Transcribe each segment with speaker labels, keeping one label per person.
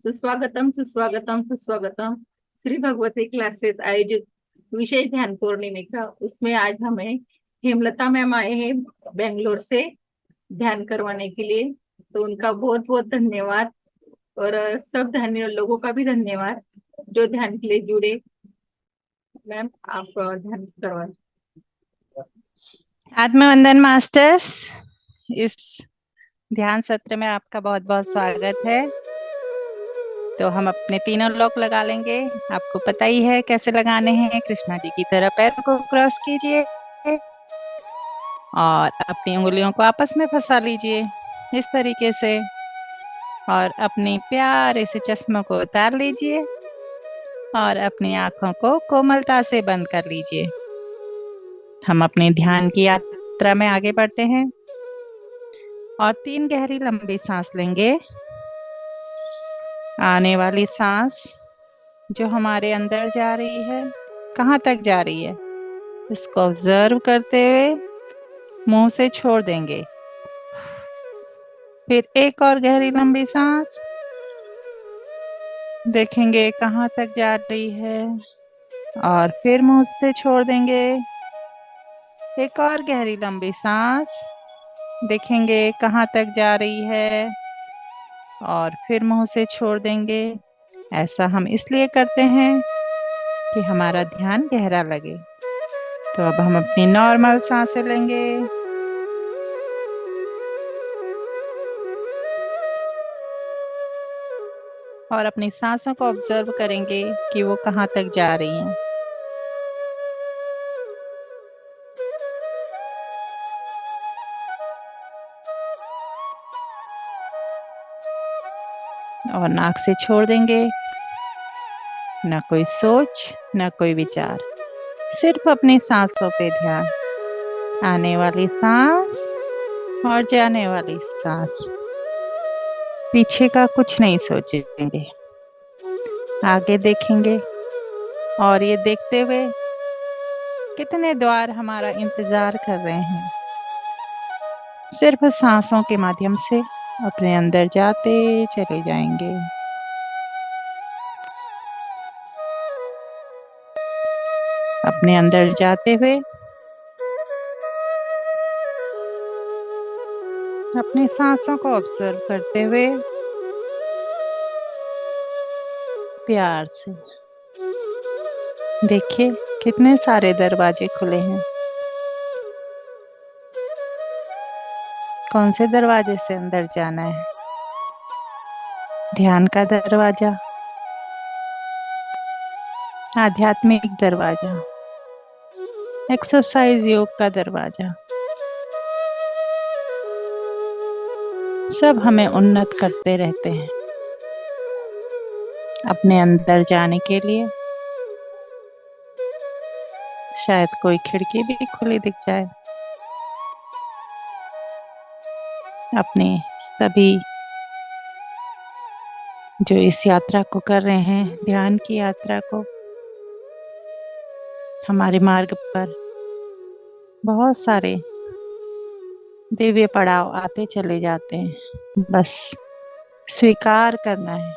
Speaker 1: सुस्वागतम सुस्वागतम सुस्वागतम। श्री भगवती क्लासेस आयोजित विशेष ध्यान पूर्णिमा का उसमें आज हमें हेमलता मैम आए हैं बेंगलोर से ध्यान करवाने के लिए। तो उनका बहुत बहुत धन्यवाद। और सब ध्यान लोगों का भी धन्यवाद जो ध्यान के लिए जुड़े। मैम आप ध्यान करवाएं।
Speaker 2: आत्मवंदन मास्टर्स, इस ध्यान सत्र में आपका बहुत बहुत स्वागत है। तो हम अपने तीनों लोक लगा लेंगे। आपको पता ही है कैसे लगाने हैं। कृष्णा जी की तरह पैर को क्रॉस कीजिए और अपनी उंगलियों को आपस में फंसा लीजिए इस तरीके से, और अपनी प्यारे से चश्मों को उतार लीजिए और अपनी आंखों को कोमलता से बंद कर लीजिए। हम अपनी ध्यान की यात्रा में आगे बढ़ते हैं और 3 गहरी लंबी सांस लेंगे। आने वाली सांस जो हमारे अंदर जा रही है, कहाँ तक जा रही है, इसको ऑब्जर्व करते हुए मुंह से छोड़ देंगे। फिर एक और गहरी लंबी सांस, देखेंगे कहाँ तक जा रही है और फिर मुंह से छोड़ देंगे। एक और गहरी लंबी सांस, देखेंगे कहाँ तक जा रही है और फिर मुंह से छोड़ देंगे। ऐसा हम इसलिए करते हैं कि हमारा ध्यान गहरा लगे। तो अब हम अपनी नॉर्मल सांसें लेंगे। और अपनी सांसों को ऑब्जर्व करेंगे कि वो कहाँ तक जा रही हैं। और नाक से छोड़ देंगे। ना कोई सोच, ना कोई विचार, सिर्फ अपनी सांसों पे ध्यान। आने वाली सांस और जाने वाली सांस, पीछे का कुछ नहीं सोचेंगे, आगे देखेंगे। और ये देखते हुए कितने द्वार हमारा इंतजार कर रहे हैं, सिर्फ सांसों के माध्यम से अपने अंदर जाते चले जाएंगे। अपने अंदर जाते हुए अपनी सांसों को ऑब्जर्व करते हुए प्यार से देखिए कितने सारे दरवाजे खुले हैं। कौन से दरवाजे से अंदर जाना है? ध्यान का दरवाजा, आध्यात्मिक दरवाजा, एक्सरसाइज योग का दरवाजा, सब हमें उन्नत करते रहते हैं। अपने अंदर जाने के लिए शायद कोई खिड़की भी खुली दिख जाए। अपने सभी जो इस यात्रा को कर रहे हैं, ध्यान की यात्रा को, हमारे मार्ग पर बहुत सारे दिव्य पड़ाव आते चले जाते हैं। बस स्वीकार करना है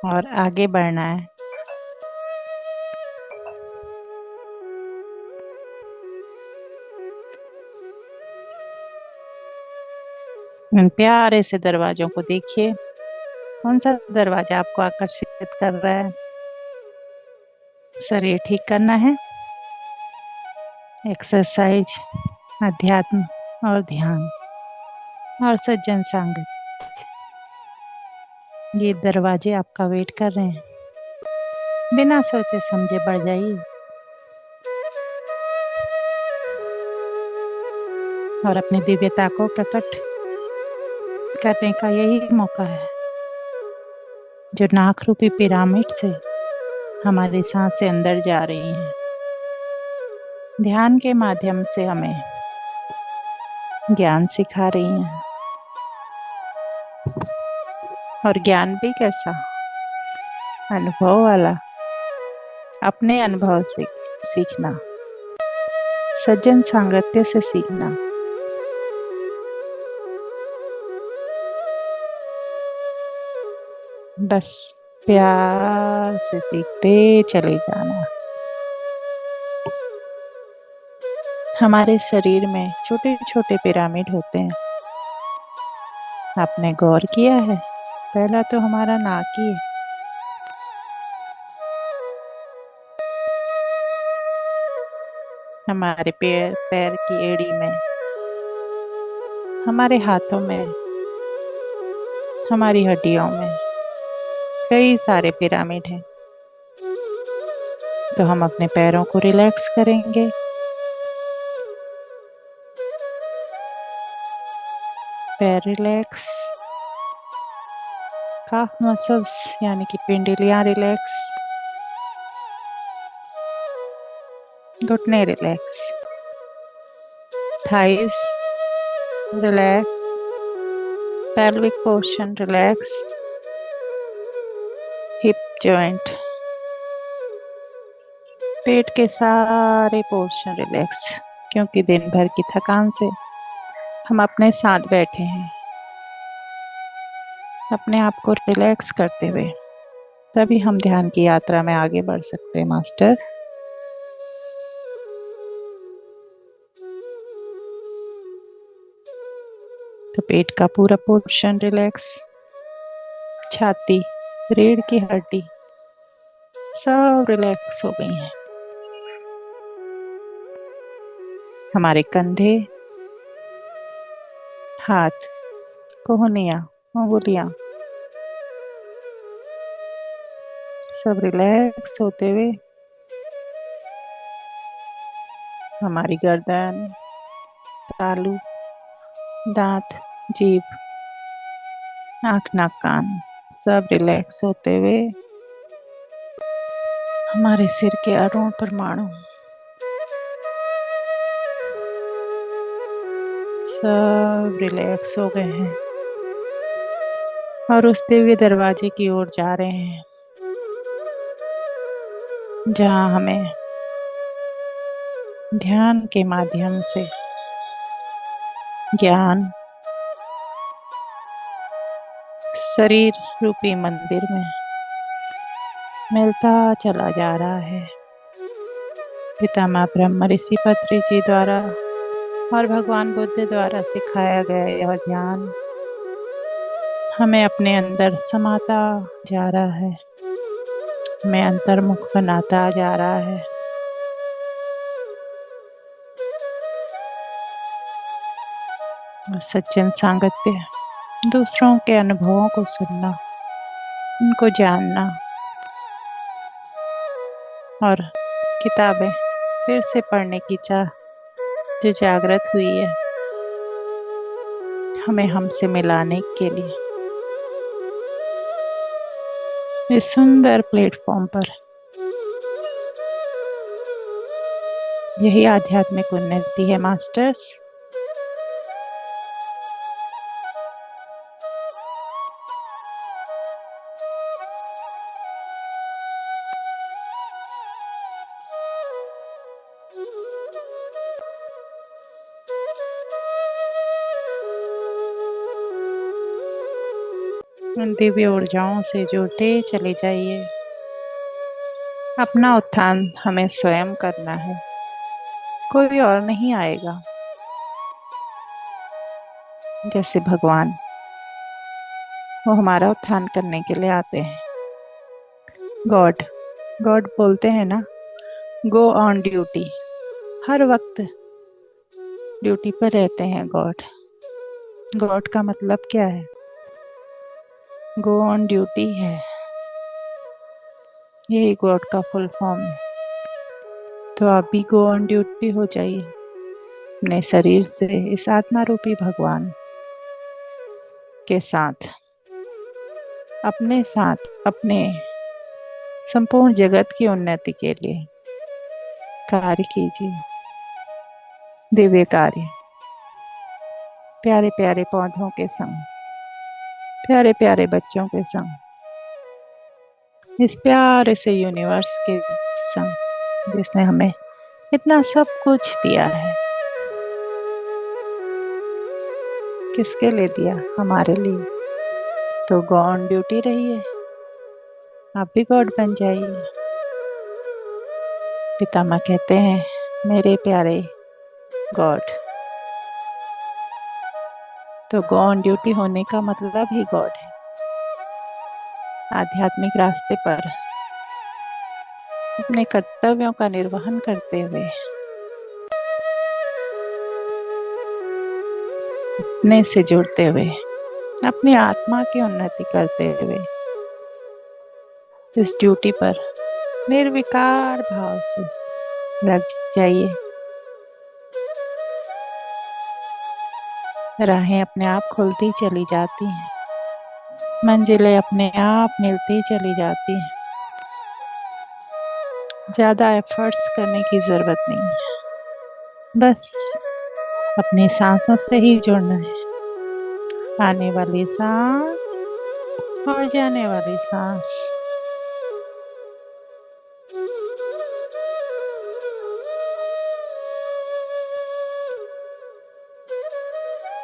Speaker 2: और आगे बढ़ना है। इन प्यारे से दरवाजों को देखिए। कौन सा दरवाजा आपको आकर्षित कर रहा है? शरीर ठीक करना है, एक्सरसाइज, अध्यात्म और ध्यान और सज्जन संगत, ये दरवाजे आपका वेट कर रहे हैं। बिना सोचे समझे बढ़ जाइए और अपनी दिव्यता को प्रकट करने का यही मौका है। जो नाक रूपी पिरामिड से हमारी सांसें अंदर जा रही हैं, ध्यान के माध्यम से हमें ज्ञान सिखा रही हैं। और ज्ञान भी कैसा? अनुभव वाला। अपने अनुभव से सीखना, सज्जन सांगत्य से सीखना, बस प्यार से सीखते चले जाना। हमारे शरीर में छोटे छोटे पिरामिड होते हैं। आपने गौर किया है? पहला तो हमारा नाक ही है। हमारे पैर पैर की एड़ी में, हमारे हाथों में, हमारी हड्डियों में कई सारे पिरामिड हैं। तो हम अपने पैरों को रिलैक्स करेंगे। पैर रिलैक्स, काफ मसल्स यानी कि पिंडलियां रिलैक्स, घुटने relax, thighs relax, pelvic portion relax, hip joint, पेट के सारे पोर्शन रिलैक्स, क्योंकि दिन भर की थकान से हम अपने साथ बैठे हैं। अपने आप को रिलैक्स करते हुए तभी हम ध्यान की यात्रा में आगे बढ़ सकते हैं मास्टर। तो पेट का पूरा पोर्शन रिलैक्स, छाती, रीढ़ की हड्डी सब रिलैक्स हो गई हैं। हमारे कंधे, हाथ, कोहनियां, उंगलियां सब रिलैक्स होते हुए हमारी गर्दन, तालू, दांत, जीभ, आंख, नाक, कान सब रिलैक्स होते हुए हमारे सिर के अणु परमाणु सब रिलैक्स हो गए हैं और उस दिव्य दरवाजे की ओर जा रहे हैं जहां हमें ध्यान के माध्यम से ज्ञान शरीर रूपी मंदिर में मिलता चला जा रहा है। पितामह ब्रह्म ऋषि पत्री जी द्वारा और भगवान बुद्ध द्वारा सिखाया गया यह ज्ञान हमें अपने अंदर समाता जा रहा है, हमें अंतर्मुख बनाता जा रहा है। और सज्जन सांगत्य, दूसरों के अनुभवों को सुनना, उनको जानना और किताबें फिर से पढ़ने की चाह जो जागृत हुई है हमें हमसे मिलाने के लिए इस सुंदर प्लेटफॉर्म पर, यही आध्यात्मिक उन्नति है मास्टर्स। उन दिव्य ऊर्जाओं से जुड़ते चले जाइए। अपना उत्थान हमें स्वयं करना है, कोई और नहीं आएगा। जैसे भगवान, वो हमारा उत्थान करने के लिए आते हैं। गॉड गॉड बोलते हैं ना, गो ऑन ड्यूटी, हर वक्त ड्यूटी पर रहते हैं गॉड। गॉड का मतलब क्या है? गो ऑन ड्यूटी है, यही गॉड का फुल फॉर्म है। तो आप भी गो ऑन ड्यूटी हो जाइए अपने शरीर से इस आत्मा रूपी भगवान के साथ, अपने साथ, अपने संपूर्ण जगत की उन्नति के लिए कार्य कीजिए। दिव्य कार्य, प्यारे प्यारे पौधों के संग, प्यारे प्यारे बच्चों के संग, इस प्यारे से यूनिवर्स के संग जिसने हमें इतना सब कुछ दिया है। किसके लिए दिया? हमारे लिए। तो गो ऑन ड्यूटी रहिए, आप भी गॉड बन जाइए। पितामह कहते हैं, मेरे प्यारे गॉड। तो गो ऑन ड्यूटी होने का मतलब ही गॉड है। आध्यात्मिक रास्ते पर अपने कर्तव्यों का निर्वहन करते हुए, अपने से जुड़ते हुए, अपनी आत्मा की उन्नति करते हुए इस ड्यूटी पर निर्विकार भाव से लग जाइए। राहें अपने आप खुलती चली जाती हैं, मंजिलें अपने आप मिलती चली जाती हैं। ज्यादा एफर्ट्स करने की जरूरत नहीं है, बस अपनी सांसों से ही जुड़ना है। आने वाली सांस और जाने वाली सांस।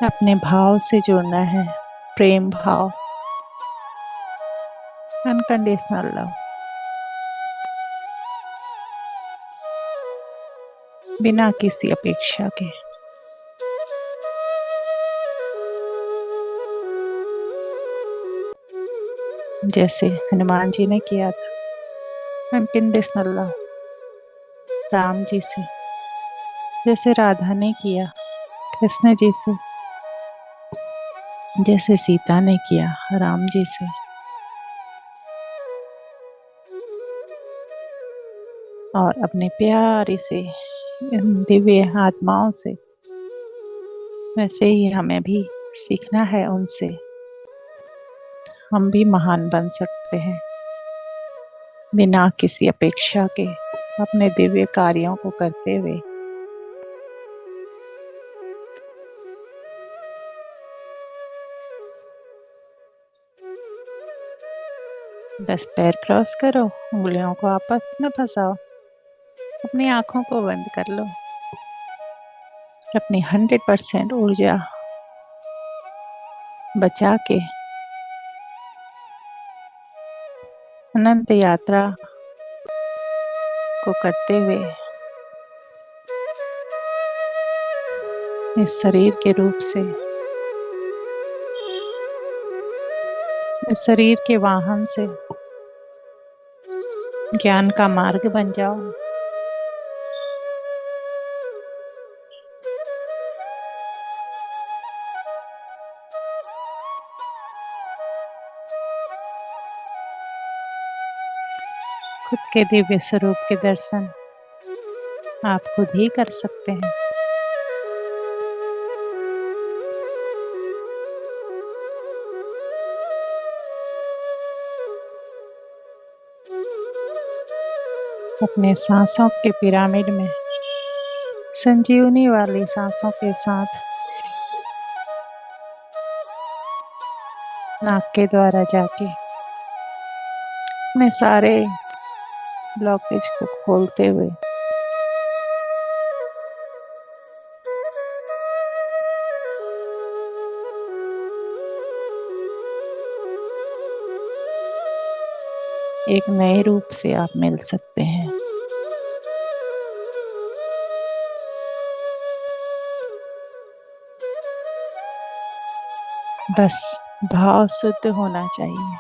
Speaker 2: अपने भाव से जुड़ना है, प्रेम भाव, अनकंडीशनल लव। बिना किसी अपेक्षा के। जैसे हनुमान जी ने किया था, अनकंडीशनल लव राम जी से। जैसे राधा ने किया कृष्ण जी से। जैसे सीता ने किया राम जी से। और अपने प्यारे से इन दिव्य आत्माओं से वैसे ही हमें भी सीखना है उनसे। हम भी महान बन सकते हैं बिना किसी अपेक्षा के, अपने दिव्य कार्यों को करते हुए। बस पैर क्रॉस करो, उंगलियों को आपस में फंसाओ, अपनी आंखों को बंद कर लो। अपनी 100% ऊर्जा बचा के अनंत यात्रा को करते हुए इस शरीर के रूप से, इस शरीर के वाहन से ज्ञान का मार्ग बन जाओ। खुद के दिव्य स्वरूप के दर्शन आप खुद ही कर सकते हैं। अपने सांसों के पिरामिड में संजीवनी वाली सांसों के साथ नाक के द्वारा जाके अपने सारे ब्लॉकेज को खोलते हुए एक नए रूप से आप मिल सकते हैं। बस भाव शुद्ध होना चाहिए।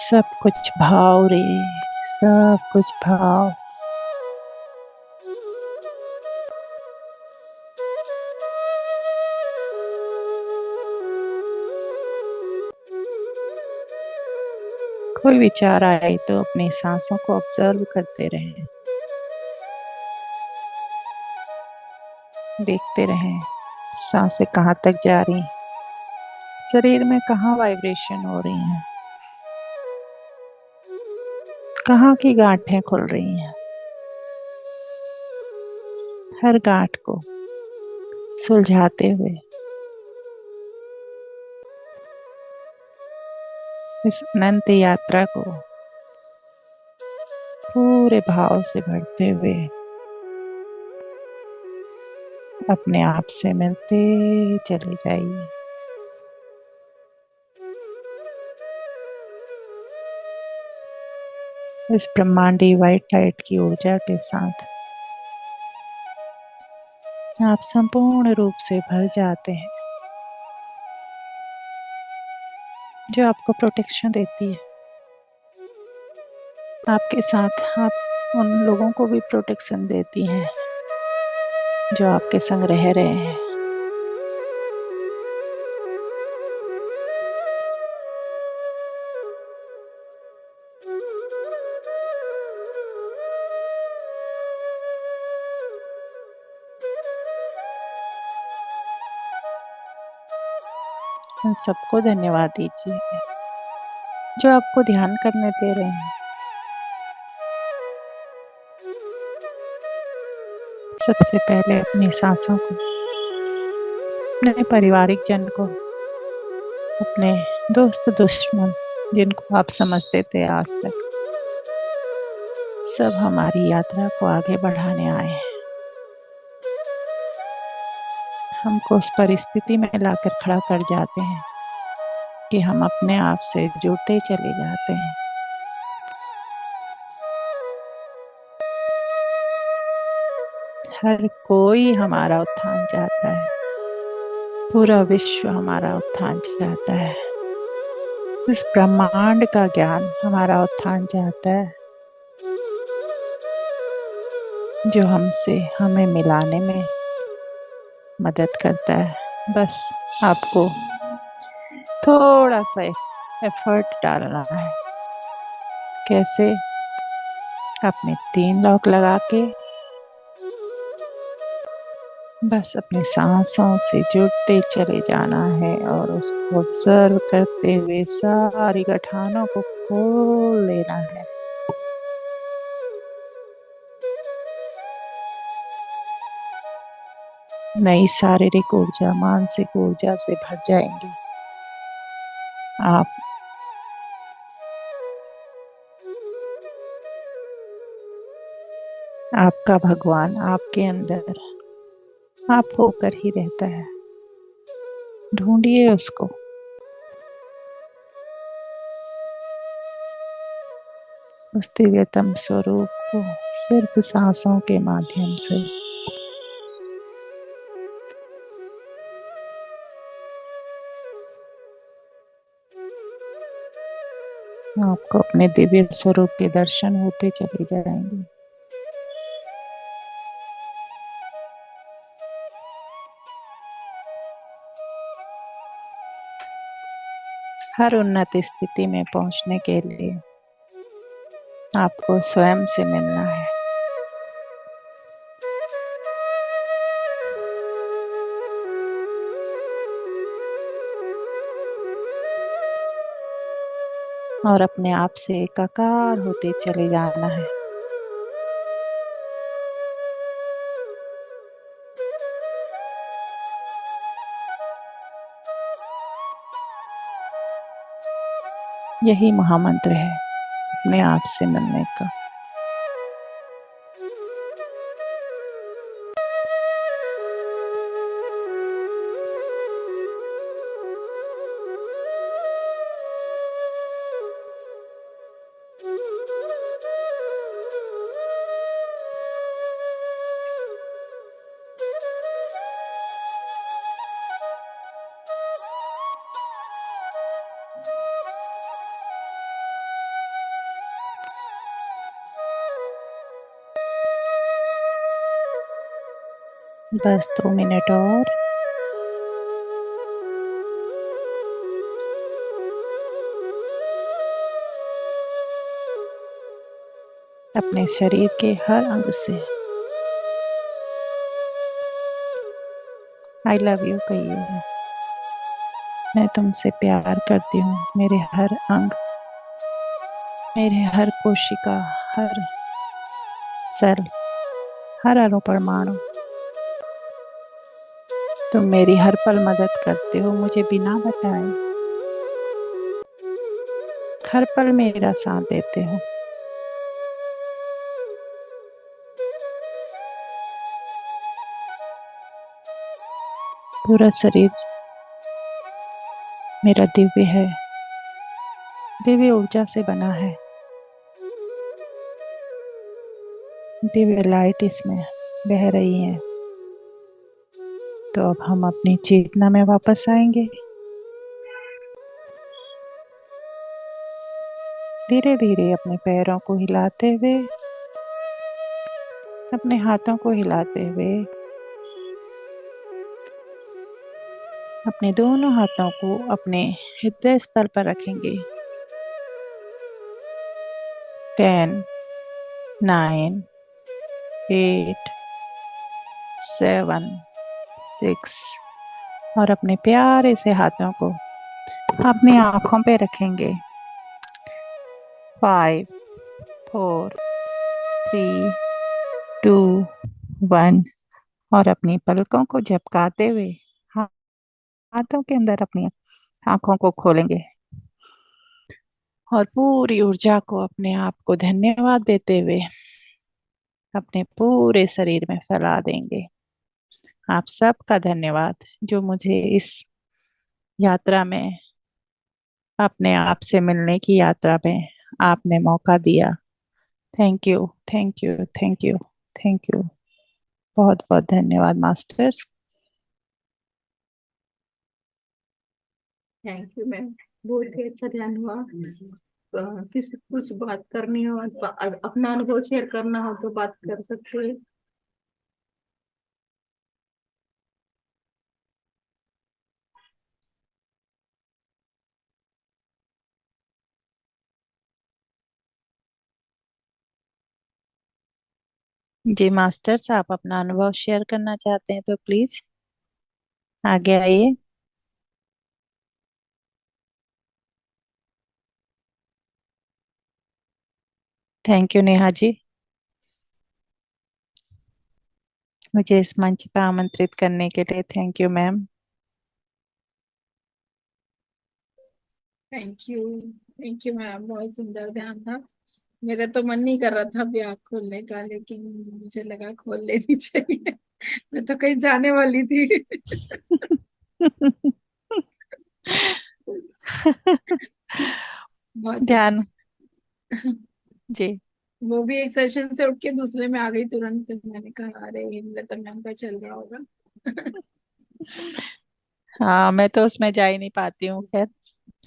Speaker 2: सब कुछ भाव रे, सब कुछ भाव। कोई विचार आए तो अपनी सांसों को ऑब्जर्व करते रहें, देखते रहें सांसें कहाँ तक जा रही, शरीर में कहाँ वाइब्रेशन हो रही हैं, कहाँ की गांठें खुल रही हैं। हर गांठ को सुलझाते हुए इस अनंत यात्रा को पूरे भाव से भरते हुए अपने आप से मिलते चले जाइए। इस ब्रह्मांडी व्हाइट लाइट की ऊर्जा के साथ आप संपूर्ण रूप से भर जाते हैं, जो आपको प्रोटेक्शन देती है। आपके साथ आप उन लोगों को भी प्रोटेक्शन देती हैं जो आपके संग रह रहे हैं। उन सबको धन्यवाद दीजिए जो आपको ध्यान करने दे रहे हैं। सबसे पहले अपनी सांसों को, अपने पारिवारिक जन को, अपने दोस्त दुश्मन जिनको आप समझते थे आज तक, सब हमारी यात्रा को आगे बढ़ाने आए हैं। हमको उस परिस्थिति में लाकर खड़ा कर जाते हैं कि हम अपने आप से जुड़ते चले जाते हैं। हर कोई हमारा उत्थान चाहता है, पूरा विश्व हमारा उत्थान चाहता है, इस ब्रह्मांड का ज्ञान हमारा उत्थान चाहता है, जो हमसे हमें मिलाने में मदद करता है। बस आपको थोड़ा सा एफर्ट डालना है। कैसे? अपने 3 लॉक लगा के बस अपनी सांसों से जुड़ते चले जाना है और उसको ऑब्जर्व करते हुए सारी गठानों को खोल लेना है। नई शारीरिक ऊर्जा, मानसिक ऊर्जा से भर जाएंगे। आप आपका भगवान आपके अंदर आप होकर ही रहता है। ढूंढिए उसको। उस दिव्यतम स्वरूप को सिर्फ सांसों के माध्यम से आपको अपने दिव्य स्वरूप के दर्शन होते चले जाएंगे। हर उन्नत स्थिति में पहुंचने के लिए आपको स्वयं से मिलना है। और अपने आप से एकाकार होते चले जाना है। यही महामंत्र है अपने आप से मिलने का। बस 2 मिनट और। अपने शरीर के हर अंग से आई लव यू कहिए। मैं तुमसे प्यार करती हूँ। मेरे हर अंग, मेरे हर कोशिका, हर सेल, हर अणु परमाणु, तुम मेरी हर पल मदद करते हो मुझे बिना बताए। हर पल मेरा साथ देते हो। पूरा शरीर मेरा दिव्य है, दिव्य ऊर्जा से बना है। दिव्य लाइट इसमें बह रही है। तो अब हम अपनी चेतना में वापस आएंगे। धीरे धीरे अपने पैरों को हिलाते हुए, अपने हाथों को हिलाते हुए, अपने दोनों हाथों को अपने हृदय स्थल पर रखेंगे। 10, 9, 8, 7, 6 और अपने प्यारे से हाथों को अपनी आंखों पे रखेंगे। 5, 4, 3, 2, 1 और अपनी पलकों को झपकाते हुए हाथों के अंदर अपनी आंखों को खोलेंगे और पूरी ऊर्जा को, अपने आप को धन्यवाद देते हुए अपने पूरे शरीर में फैला देंगे। आप सबका धन्यवाद जो मुझे इस यात्रा में, अपने आप से मिलने की यात्रा में आपने मौका दिया। Thank you, thank you, thank you, thank you. बहुत बहुत धन्यवाद मास्टर्स।
Speaker 1: थैंक यू मैम, बहुत ही अच्छा ध्यान हुआ। किसी कुछ बात करनी हो, अपना अनुभव शेयर करना हो तो बात कर सकते हैं।
Speaker 2: जी मास्टर्स, आप अपना अनुभव शेयर करना चाहते हैं तो प्लीज आगे आइए। थैंक यू नेहा जी, मुझे इस मंच पर आमंत्रित करने के लिए। Thank you ma'am.
Speaker 3: Thank you ma'am, बहुत सुंदर ध्यान था। मेरा तो मन नहीं कर रहा था अभी आँख खोलने का, लेकिन मुझे लगा खोल लेनी चाहिए। मैं तो कहीं जाने वाली थी। बहुत अच्छा।
Speaker 2: ध्यान जी।
Speaker 3: वो भी एक सेशन से उठ के दूसरे में आ गई तुरंत। मैंने कहा अरे लता मैम का चल रहा होगा।
Speaker 2: हाँ, मैं तो उसमें जा ही नहीं पाती हूँ, खैर।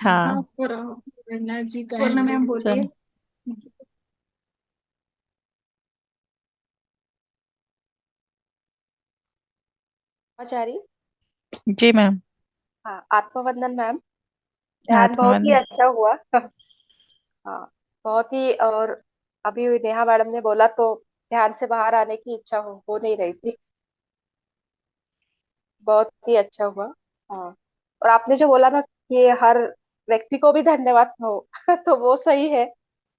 Speaker 3: हाँ,
Speaker 2: हाँ।
Speaker 3: पर प्रेरणा जी का
Speaker 1: पूर्ण
Speaker 3: हैंडल।
Speaker 1: मैम बोलिए।
Speaker 2: सुन।
Speaker 4: आचार्य।
Speaker 2: जी मैम।
Speaker 4: हाँ, आत्मवंदन मैम। ध्यान बहुत ही
Speaker 2: आत्मबंधन।
Speaker 4: अच्छा हुआ। हाँ, बहुत ही। और अभी नेहा मैडम ने बोला तो ध्यान से बाहर आने की इच्छा हो नहीं रही थी। बहुत ही अच्छा हुआ। हाँ, और आपने जो बोला ना कि हर व्यक्ति को भी धन्यवाद हो तो वो सही है,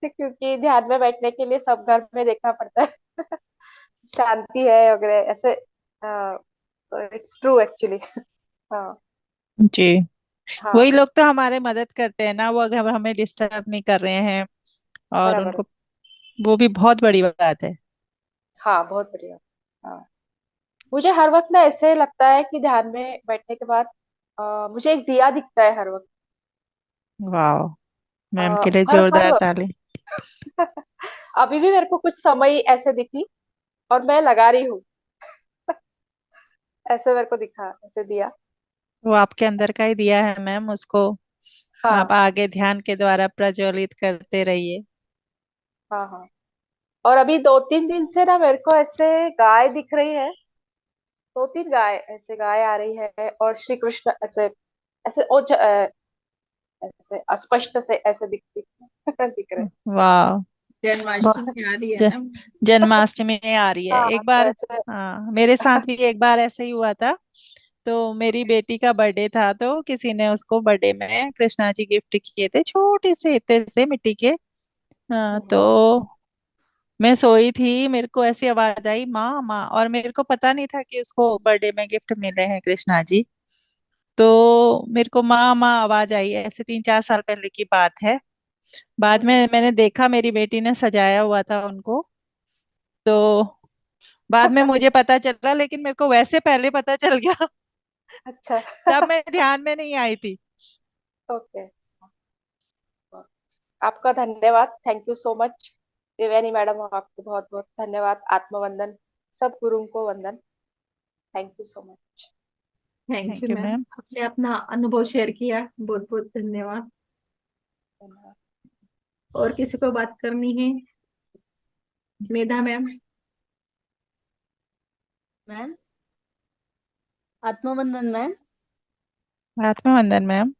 Speaker 4: क्योंकि ध्यान में बैठने के लिए सब घर में देखना पड़ता है। शांति है वगैरह ऐसे। तो इट्स ट्रू एक्चुअली। हाँ।
Speaker 2: जी।
Speaker 4: हाँ,
Speaker 2: वही लोग तो हमारे मदद करते हैं ना, वो अगर हमें डिस्टर्ब नहीं कर रहे हैं, और
Speaker 4: बराबर।
Speaker 2: उनको, वो भी बहुत बड़ी बात है।
Speaker 4: हाँ, बहुत बढ़िया। हाँ, मुझे हर वक्त ना ऐसे लगता है कि ध्यान में बैठने के बाद मुझे एक दिया दिखता है हर वक्त।
Speaker 2: वाह, मैम के लिए
Speaker 4: हर
Speaker 2: जोरदार
Speaker 4: हर
Speaker 2: ताली।
Speaker 4: अभी भी मेरे को कुछ समय ऐसे दिखी और मैं लगा रही हूँ। ऐसे मेरे को दिखा, ऐसे दिया।
Speaker 2: वो आपके अंदर का ही दिया है मैम, उसको आप
Speaker 4: हाँ,
Speaker 2: आगे ध्यान के द्वारा प्रज्वलित करते रहिए।
Speaker 4: हाँ, हाँ। और अभी 2-3 दिन से ना मेरे को ऐसे गाय दिख रही है। 2-3 गाय ऐसे गाय आ रही है और श्री कृष्ण ऐसे ऐसे ऐसे अस्पष्ट से ऐसे दिख रहे।
Speaker 2: वाह। बहुत।
Speaker 3: जन्माष्टमी आ रही है
Speaker 2: ज-
Speaker 3: ना।
Speaker 2: जन्माष्टमी आ रही है
Speaker 4: हाँ,
Speaker 2: एक
Speaker 4: तो
Speaker 2: बार।
Speaker 4: ऐसे।
Speaker 2: हाँ, मेरे साथ भी एक बार ऐसे ही हुआ था। तो मेरी बेटी का बर्थडे था, तो किसी ने उसको बर्थडे में कृष्णा जी गिफ्ट किए थे, छोटे से इतने से मिट्टी के। हाँ,
Speaker 4: हम्म,
Speaker 2: तो मैं सोई थी, मेरे को ऐसी आवाज आई, माँ माँ, और मेरे को पता नहीं था कि उसको बर्थडे में गिफ्ट मिले हैं कृष्णा जी। तो मेरे को माँ माँ आवाज आई, ऐसे 3-4 साल पहले की बात है। बाद में मैंने देखा मेरी बेटी ने सजाया हुआ था उनको। तो बाद में मुझे पता चला, लेकिन मेरे को वैसे पहले पता चल गया।
Speaker 4: अच्छा।
Speaker 2: तब मैं ध्यान में नहीं आई थी।
Speaker 4: ओके। आपका धन्यवाद, thank you so much. Devyani madam, आपको बहुत बहुत धन्यवाद। आत्मवंदन, सब गुरुओं को वंदन। Thank you so much.
Speaker 1: Thank you
Speaker 2: thank you
Speaker 1: ma'am,
Speaker 2: ma'am.
Speaker 1: आपने अपना अनुभव शेयर किया, बहुत बहुत धन्यवाद।
Speaker 4: धन्यवाद।
Speaker 1: और किसी को बात करनी है? मेधा मैम।
Speaker 5: मैम, आत्मवंदन मैम।
Speaker 2: आत्मवंदन मैम।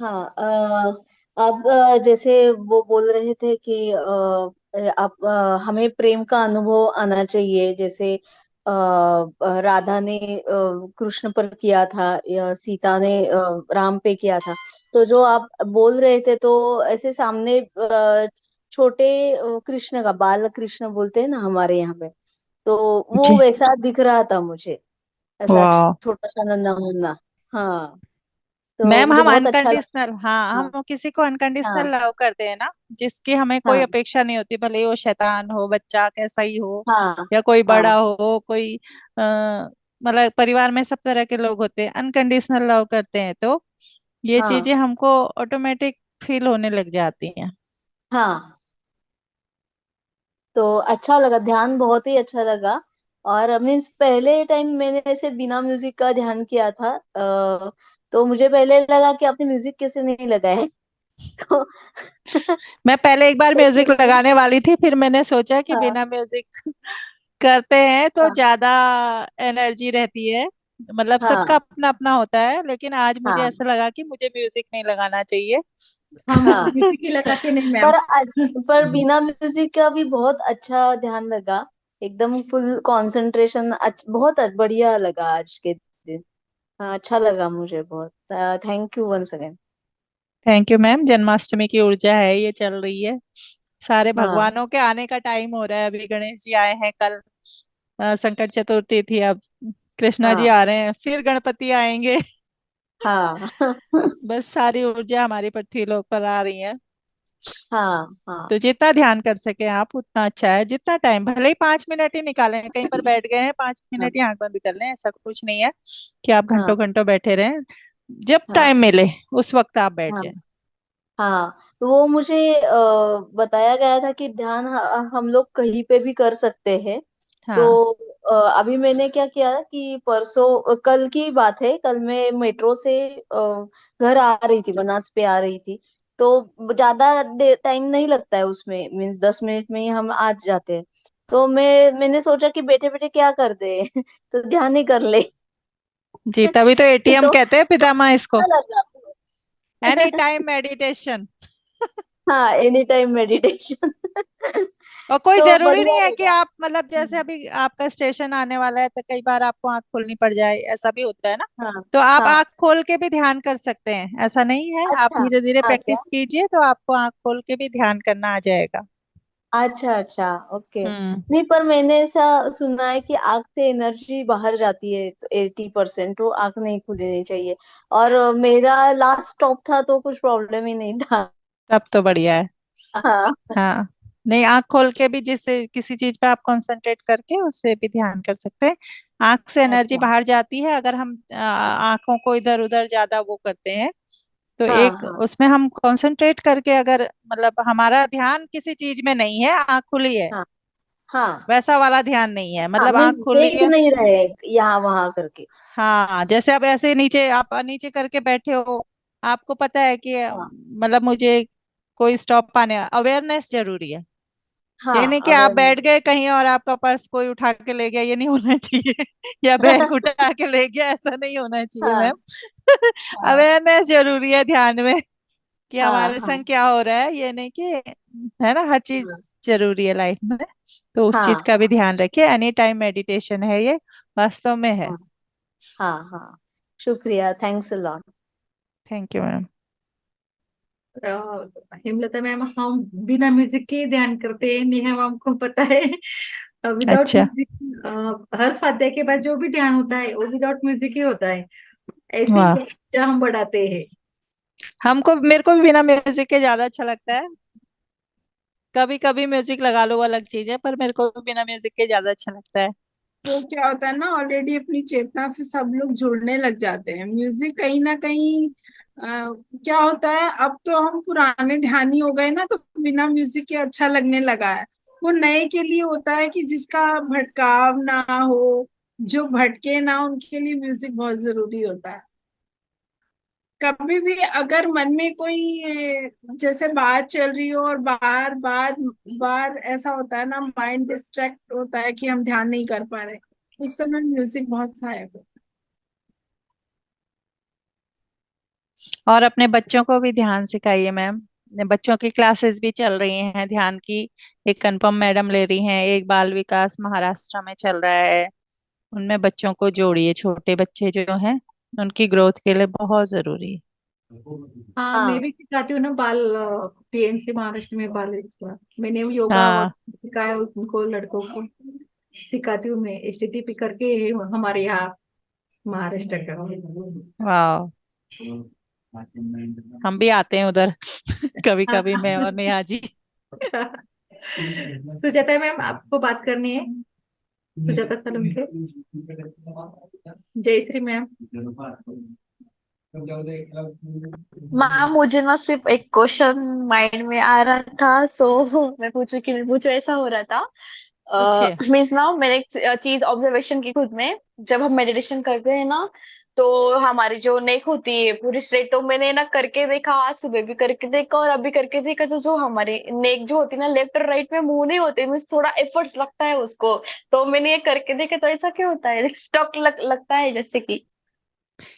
Speaker 5: हाँ, आप जैसे वो बोल रहे थे कि आप हमें प्रेम का अनुभव आना चाहिए, जैसे राधा ने कृष्ण पर किया था या सीता ने राम पे किया था। तो जो आप बोल रहे थे, तो ऐसे सामने छोटे कृष्ण का, बाल कृष्ण बोलते हैं ना हमारे यहाँ पे, तो वो
Speaker 2: जी।
Speaker 5: वैसा दिख रहा था मुझे, ऐसा
Speaker 2: वाह।
Speaker 5: छोटा सा नन्हा मुन्ना। हाँ, तो
Speaker 2: मैम
Speaker 5: मुझे
Speaker 2: हम
Speaker 5: बहुत अच्छा लगा।
Speaker 2: अनकंडीशनल, हाँ
Speaker 5: हाँ
Speaker 2: हम किसी को अनकंडीशनल
Speaker 5: हाँ
Speaker 2: लव करते हैं ना, जिसकी हमें कोई
Speaker 5: हाँ
Speaker 2: अपेक्षा नहीं होती, भले ही वो शैतान हो, बच्चा कैसा ही हो,
Speaker 5: हाँ
Speaker 2: या कोई
Speaker 5: हाँ
Speaker 2: बड़ा हो, कोई मतलब परिवार में सब तरह के लोग होते हैं, अनकंडीशनल लव करते हैं तो ये
Speaker 5: हाँ
Speaker 2: चीजें हमको ऑटोमेटिक फील होने लग जाती हैं।
Speaker 5: हाँ। तो अच्छा लगा, ध्यान बहुत ही अच्छा लगा। और मीन्स पहले टाइम मैंने ऐसे बिना म्यूजिक का ध्यान किया था, तो मुझे पहले लगा कि आपने म्यूजिक कैसे नहीं लगाया है। तो
Speaker 2: मैं पहले एक बार म्यूजिक
Speaker 5: लेकिन
Speaker 2: लगाने वाली थी, फिर मैंने सोचा कि
Speaker 5: हाँ
Speaker 2: बिना म्यूजिक करते हैं तो
Speaker 5: हाँ
Speaker 2: ज्यादा एनर्जी रहती है, मतलब सबका
Speaker 5: हाँ
Speaker 2: अपना अपना होता है, लेकिन आज मुझे
Speaker 5: हाँ
Speaker 2: ऐसा लगा कि मुझे म्यूजिक नहीं लगाना चाहिए।
Speaker 1: हम
Speaker 5: हाँ।
Speaker 1: किसी लगाते नहीं मैम।
Speaker 5: पर आज, पर बिना म्यूजिक का भी बहुत अच्छा ध्यान लगा, एकदम फुल कंसंट्रेशन, बहुत बढ़िया लगा आज के दिन। हाँ, अच्छा लगा मुझे बहुत। Thank you once again.
Speaker 2: Thank you ma'am. Janmashtami की ऊर्जा है ये, चल रही है। सारे
Speaker 5: हाँ
Speaker 2: भगवानों के आने का टाइम हो रहा है, अभी गणेश जी आए हैं कल, संकट चतुर्थी थी, अब कृष्णा जी
Speaker 5: हाँ
Speaker 2: आ रहे हैं, फिर गणपति आएंगे।
Speaker 5: हाँ
Speaker 2: बस सारी ऊर्जा हमारी पृथ्वी लोक पर आ रही है।
Speaker 5: हाँ हाँ
Speaker 2: तो जितना ध्यान कर सके आप उतना अच्छा है, जितना टाइम, भले ही 5 मिनट ही निकालें, कहीं पर बैठ गए हैं 5 मिनट ही आंख बंद कर लें, ऐसा कुछ नहीं है कि आप
Speaker 5: हाँ
Speaker 2: घंटों घंटों बैठे रहें। जब
Speaker 5: हाँ
Speaker 2: टाइम मिले उस वक्त आप बैठ
Speaker 5: हाँ
Speaker 2: जाएं।
Speaker 5: हाँ। तो वो मुझे बताया गया था कि ध्यान हम लोग कहीं पे भी कर सकते हैं। तो
Speaker 2: हाँ
Speaker 5: अभी मैंने क्या किया कि परसों, कल की बात है, कल मैं मेट्रो से घर आ रही थी, बनास पे आ रही थी। तो ज्यादा टाइम नहीं लगता है उसमें, मीन्स 10 मिनट में ही हम आ जाते हैं। तो मैंने सोचा कि बैठे बैठे क्या कर दे तो ध्यान ही कर ले।
Speaker 2: जी, तभी तो एटीएम
Speaker 5: तो
Speaker 2: कहते हैं पितामह इसको,
Speaker 5: अच्छा लगा।
Speaker 2: Any time meditation.
Speaker 5: हाँ, एनी टाइम मेडिटेशन।
Speaker 2: और कोई
Speaker 5: तो
Speaker 2: जरूरी नहीं
Speaker 5: बढ़िया
Speaker 2: है कि
Speaker 5: लगा।
Speaker 2: आप, मतलब जैसे अभी आपका स्टेशन आने वाला है तो कई बार आपको आंख खोलनी पड़ जाए, ऐसा भी होता है ना।
Speaker 5: हाँ
Speaker 2: तो आप
Speaker 5: हाँ।
Speaker 2: आंख खोल के भी ध्यान कर सकते हैं, ऐसा नहीं है, आप
Speaker 5: अच्छा।
Speaker 2: धीरे धीरे
Speaker 5: हाँ क्या?
Speaker 2: प्रैक्टिस कीजिए तो आपको आंख खोल के भी ध्यान करना आ जाएगा।
Speaker 5: अच्छा अच्छा, ओके।
Speaker 2: हम्म।
Speaker 5: नहीं, पर मैंने ऐसा सुना है कि आंख से एनर्जी बाहर जाती है, तो 80% वो आंख नहीं खुलनी चाहिए। और मेरा लास्ट स्टॉप था तो कुछ प्रॉब्लम ही नहीं था।
Speaker 2: तब तो बढ़िया है।
Speaker 5: हाँ
Speaker 2: हाँ, नहीं आंख खोल के भी जिससे किसी चीज पे आप कंसंट्रेट करके उससे भी ध्यान कर सकते हैं। आंख से एनर्जी
Speaker 5: अच्छा।
Speaker 2: बाहर जाती है अगर हम आंखों को इधर उधर ज्यादा वो करते हैं, तो
Speaker 5: हाँ
Speaker 2: एक
Speaker 5: हाँ
Speaker 2: उसमें हम कंसंट्रेट करके, अगर मतलब हमारा ध्यान किसी चीज में नहीं है, आंख खुली है,
Speaker 5: हाँ हाँ
Speaker 2: वैसा वाला ध्यान नहीं है,
Speaker 5: हाँ।
Speaker 2: मतलब आंख
Speaker 5: मीन्स
Speaker 2: खुली
Speaker 5: देख
Speaker 2: है।
Speaker 5: नहीं रहे यहाँ वहां करके।
Speaker 2: हाँ, जैसे अब ऐसे नीचे आप नीचे करके बैठे हो, आपको पता है कि
Speaker 5: हाँ
Speaker 2: मतलब मुझे कोई स्टॉप पाने, अवेयरनेस जरूरी है। ये
Speaker 5: हाँ,
Speaker 2: नहीं कि आप
Speaker 5: अवेयरनेस।
Speaker 2: बैठ गए कहीं और आपका पर्स कोई उठा के ले गया, ये नहीं होना चाहिए। या बैग उठा के ले गया, ऐसा नहीं होना चाहिए
Speaker 5: हाँ
Speaker 2: मैम।
Speaker 5: हाँ
Speaker 2: अवेयरनेस जरूरी है ध्यान में, कि
Speaker 5: हाँ
Speaker 2: हमारे
Speaker 5: हाँ
Speaker 2: संग क्या हो रहा है, ये नहीं कि, है ना, हर चीज जरूरी है लाइफ में। तो उस चीज
Speaker 5: हाँ
Speaker 2: का भी ध्यान रखिए, एनी टाइम मेडिटेशन है ये, वास्तव में है।
Speaker 5: हाँ हाँ हाँ। शुक्रिया, thanks a lot.
Speaker 2: Thank you ma'am.
Speaker 1: Hemlata ma'am, हम बिना म्यूजिक के ही ध्यान करते हैं, नेहा मैम को पता है। विदाउट
Speaker 2: अच्छा।
Speaker 1: म्यूजिक हर स्वाध्याय के बाद जो भी ध्यान होता है वो विदाउट म्यूजिक ही होता है। ऐसे
Speaker 2: वाह।
Speaker 1: ही ऊर्जा हम बढ़ाते हैं।
Speaker 2: हमको, मेरे को भी बिना म्यूजिक के ज्यादा अच्छा लगता है। कभी कभी म्यूजिक लगा लो वो अलग चीज है, पर मेरे को भी बिना म्यूजिक के ज्यादा अच्छा लगता है।
Speaker 3: वो क्या होता है ना, ऑलरेडी अपनी चेतना से सब लोग जुड़ने लग जाते हैं। म्यूजिक कहीं ना कहीं क्या होता है, अब तो हम पुराने ध्यानी हो गए ना, तो बिना म्यूजिक के अच्छा लगने लगा है। वो नए के लिए होता है कि जिसका भटकाव ना हो, जो भटके ना, उनके लिए म्यूजिक बहुत जरूरी होता है। कभी भी अगर मन में कोई जैसे बात चल रही हो और बार बार बार ऐसा होता है ना, माइंड डिस्ट्रैक्ट होता है कि हम ध्यान नहीं कर पा रहे, उस समय म्यूजिक बहुत सहायक होता
Speaker 2: और अपने बच्चों को भी ध्यान सिखाइए मैम। बच्चों की क्लासेस भी चल रही हैं ध्यान की। एक अनुपम मैडम ले रही हैं, एक बाल विकास महाराष्ट्र में चल रहा है। उनमें बच्चों को जोड़िए, छोटे बच्चे जो हैं उनकी ग्रोथ के लिए बहुत जरूरी है।
Speaker 1: हाँ, मैं
Speaker 5: हाँ
Speaker 1: भी सिखाती हूँ ना बाल, पीएमसी महाराष्ट्र में बाल विकास। मैंने योगा
Speaker 2: हाँ।
Speaker 1: सिखाया उनको, लड़कों को सिखाती हूँ मैं, एचटीटीपी करके हमारे यहाँ महाराष्ट्र का।
Speaker 2: वाह, हम भी आते हैं उधर कभी कभी, मैं और
Speaker 1: हाँ।
Speaker 2: नेहा जी।
Speaker 1: सुजाता मैम, आपको बात करनी है? सुजाता सोलंकी। जयश्री मैम।
Speaker 6: मैम मुझे ना सिर्फ एक क्वेश्चन माइंड में आ रहा था, सो मैं पूछू कि मैं पूछू, ऐसा हो रहा था।
Speaker 2: पूछिए।
Speaker 6: मीन्स ना मैंने एक चीज ऑब्जर्वेशन की खुद में। जब हम मेडिटेशन करते हैं ना, तो हमारी जो नेक होती है पूरी स्ट्रेट, तो मैंने ना करके देखा, आज सुबह भी करके देखा और अभी करके देखा, तो जो हमारी नेक जो होती है ना, लेफ्ट और राइट में मुंह नहीं होते, मीन्स थोड़ा एफर्ट्स लगता है उसको। तो मैंने ये करके देखा, तो ऐसा क्या होता है, स्टक लगता है जैसे कि।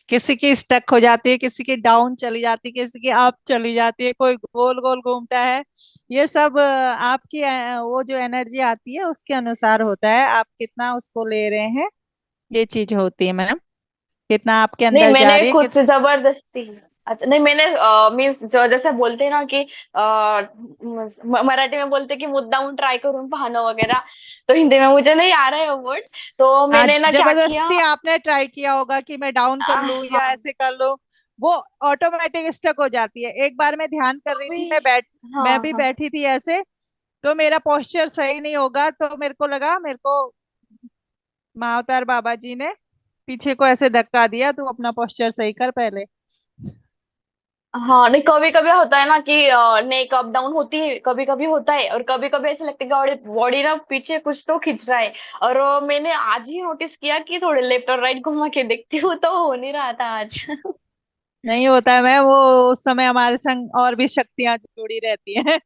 Speaker 2: किसी की स्टक हो जाती है, किसी की डाउन चली जाती है, किसी की अप चली जाती है, कोई गोल गोल घूमता है। ये सब आपकी वो जो एनर्जी आती है उसके अनुसार होता है, आप कितना उसको ले रहे हैं। ये चीज होती है मैम, कितना आपके
Speaker 6: नहीं,
Speaker 2: अंदर जा
Speaker 6: मैंने
Speaker 2: रही है
Speaker 6: खुद से जबरदस्ती। अच्छा नहीं, मैंने मीन्स जो जैसे बोलते हैं ना कि मराठी में बोलते हैं कि मुद्दामून ट्राय करून पाहणं वगैरह, तो हिंदी में मुझे नहीं आ रहा है वो वर्ड। तो
Speaker 2: आज
Speaker 6: मैंने ना क्या किया।
Speaker 2: जबरदस्ती आपने ट्राई किया होगा कि मैं डाउन कर लूं या
Speaker 6: हाँ,
Speaker 2: ऐसे कर लूं, वो ऑटोमेटिक स्टक हो जाती है। एक बार मैं ध्यान कर रही
Speaker 6: अभी।
Speaker 2: थी, मैं
Speaker 6: हाँ
Speaker 2: भी
Speaker 6: हाँ।
Speaker 2: बैठी थी ऐसे, तो मेरा पोस्चर सही नहीं होगा, तो मेरे को लगा, मेरे को महाअवतार बाबा जी ने पीछे को ऐसे धक्का दिया, तू अपना पोस्चर सही कर पहले।
Speaker 6: हाँ नहीं, कभी कभी होता है ना कि नेक अप डाउन होती है, कभी कभी होता है, और कभी कभी ऐसा लगता है कि बॉडी बॉडी ना पीछे कुछ तो खींच रहा है। और मैंने आज ही नोटिस किया कि थोड़े लेफ्ट और राइट घुमा के देखती हूँ, तो हो नहीं रहा था आज।
Speaker 2: नहीं होता है मैं वो, उस समय हमारे संग और भी शक्तियां जुड़ी रहती हैं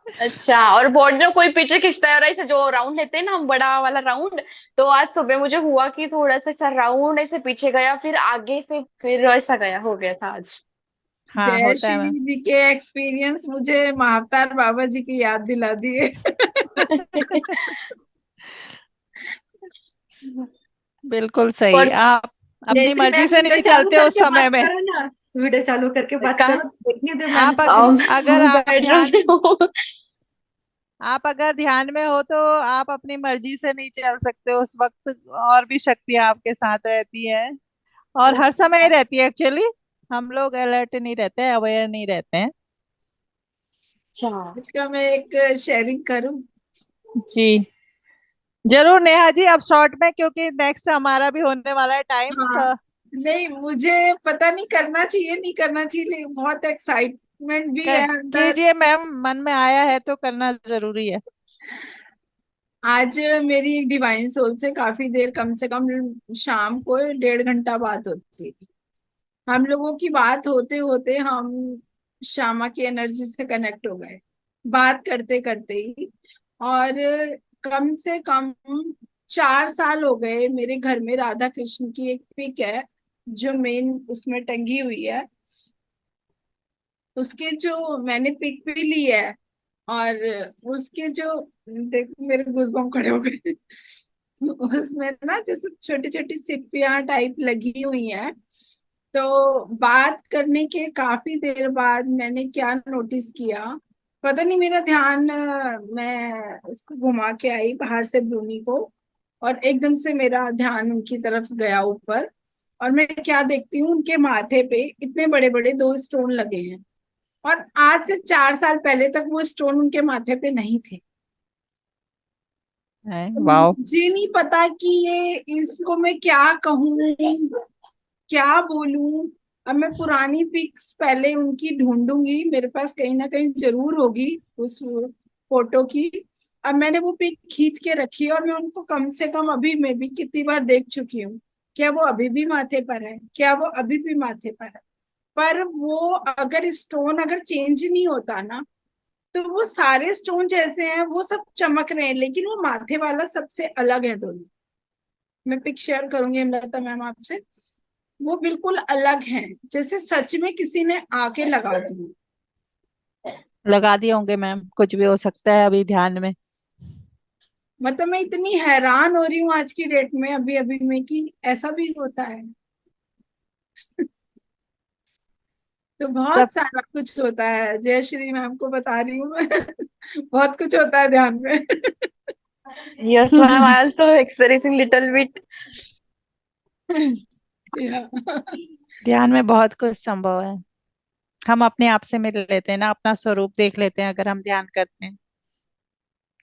Speaker 6: अच्छा, और बॉडी ना कोई पीछे खींचता है, और ऐसे जो राउंड लेते हैं ना हम, बड़ा वाला राउंड। तो आज सुबह मुझे हुआ कि थोड़ा सा ऐसा राउंड ऐसे पीछे गया, फिर आगे से फिर ऐसा गया, हो गया था आज।
Speaker 3: है।
Speaker 2: हाँ
Speaker 3: जय
Speaker 2: होता है
Speaker 3: श्री
Speaker 2: मैम।
Speaker 3: जी के एक्सपीरियंस मुझे महाअवतार बाबा जी की याद दिला दिए।
Speaker 2: बिल्कुल सही।
Speaker 6: पर
Speaker 2: आप अपनी
Speaker 1: जयश्री
Speaker 2: मर्जी
Speaker 1: मैम,
Speaker 2: से
Speaker 1: वीडियो
Speaker 2: नहीं
Speaker 1: चालू
Speaker 2: चलते उस
Speaker 1: करके बात
Speaker 2: समय में।
Speaker 1: करो ना। वीडियो चालू करके बात
Speaker 6: का
Speaker 1: करो, देखने दो मैम
Speaker 2: आप
Speaker 1: को।
Speaker 2: अगर आप
Speaker 6: बेडरूम
Speaker 2: ध्यान,
Speaker 6: में हूँ।
Speaker 2: आप अगर ध्यान में हो तो आप अपनी मर्जी से नहीं चल सकते उस वक्त, और भी शक्तियां आपके साथ रहती है, और हर समय रहती है एक्चुअली। हम लोग अलर्ट नहीं रहते हैं, अवेयर नहीं रहते हैं।
Speaker 6: अच्छा।
Speaker 3: इसका मैं एक शेयरिंग करूं।
Speaker 2: जी जरूर नेहा जी, अब शॉर्ट में, क्योंकि नेक्स्ट हमारा भी होने वाला है टाइम।
Speaker 3: हाँ, नहीं मुझे पता नहीं करना चाहिए नहीं करना चाहिए, लेकिन बहुत एक्साइटमेंट भी है अंदर।
Speaker 2: कीजिए मैम, मन में आया है तो करना जरूरी है।
Speaker 3: आज मेरी डिवाइन सोल से काफी देर, कम से कम शाम को 1.5 घंटा बात होती थी। हम लोगों की बात होते होते हम श्यामा की एनर्जी से कनेक्ट हो गए, बात करते करते ही। और कम से कम 4 साल हो गए। मेरे घर में राधा कृष्ण की एक पिक है जो मेन उसमें टंगी हुई है। उसके जो मैंने पिक भी ली है, और उसके जो, देख मेरे गूज़बम्प खड़े हो गए। उसमें ना जैसे छोटी छोटी सिप्पियां टाइप लगी हुई हैं। तो बात करने के काफी देर बाद मैंने क्या नोटिस किया, पता नहीं मेरा ध्यान, मैं उसको घुमा के आई बाहर से ब्रूनी को, और एकदम से मेरा ध्यान उनकी तरफ गया ऊपर। और मैं क्या देखती हूँ, उनके माथे पे इतने बड़े बड़े 2 स्टोन लगे हैं। और आज से 4 साल पहले तक वो स्टोन उनके माथे पे नहीं थे। तो
Speaker 2: वाह।
Speaker 3: मुझे नहीं पता कि ये, इसको मैं क्या कहूँ, क्या बोलूं। अब मैं पुरानी पिक्स पहले उनकी ढूंढूंगी, मेरे पास कहीं ना कहीं जरूर होगी उस फोटो की। अब मैंने वो पिक खींच के रखी है और मैं उनको कम से कम अभी मैं भी कितनी बार देख चुकी हूँ। क्या वो अभी भी माथे पर है? क्या वो अभी भी माथे पर है? पर वो अगर स्टोन अगर चेंज नहीं होता ना, तो वो सारे स्टोन जैसे हैं वो सब चमक रहे हैं, लेकिन वो माथे वाला सबसे अलग है दोनों। मैं पिक शेयर करूंगी हेमलता मैम आपसे। वो बिल्कुल अलग है, जैसे सच में किसी ने आके लगा दी।
Speaker 2: लगा दिए होंगे मैम, कुछ भी हो सकता है अभी ध्यान में।
Speaker 3: मतलब मैं इतनी हैरान हो रही हूँ आज की डेट में, अभी अभी में, कि ऐसा भी होता है। तो
Speaker 2: सब
Speaker 3: बहुत सारा कुछ होता है, जय श्री मैम को बता रही हूँ मैं। बहुत कुछ होता है ध्यान में।
Speaker 6: Yes, ma'am. I also experiencing little bit.
Speaker 3: या।
Speaker 2: ध्यान में बहुत कुछ संभव है। हम अपने आप से मिल लेते हैं ना, अपना स्वरूप देख लेते हैं अगर हम ध्यान करते हैं।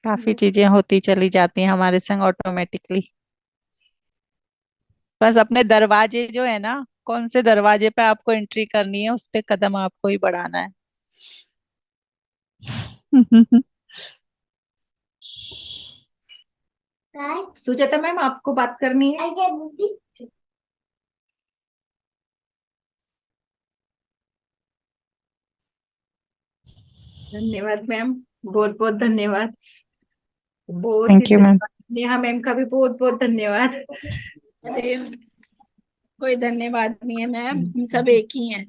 Speaker 2: काफी चीजें होती चली जाती हैं हमारे संग ऑटोमेटिकली। बस अपने दरवाजे जो है ना, कौन से दरवाजे पे आपको एंट्री करनी है उस पे कदम आपको ही बढ़ाना है।
Speaker 1: सुजाता मैम, आपको बात करनी है? धन्यवाद मैम, बहुत बहुत धन्यवाद। बहुत ही
Speaker 2: थैंक यू मैम।
Speaker 1: धन्यवाद। नेहा मैम का भी बहुत बहुत धन्यवाद।
Speaker 3: अरे कोई धन्यवाद नहीं है मैम, हम सब एक ही हैं।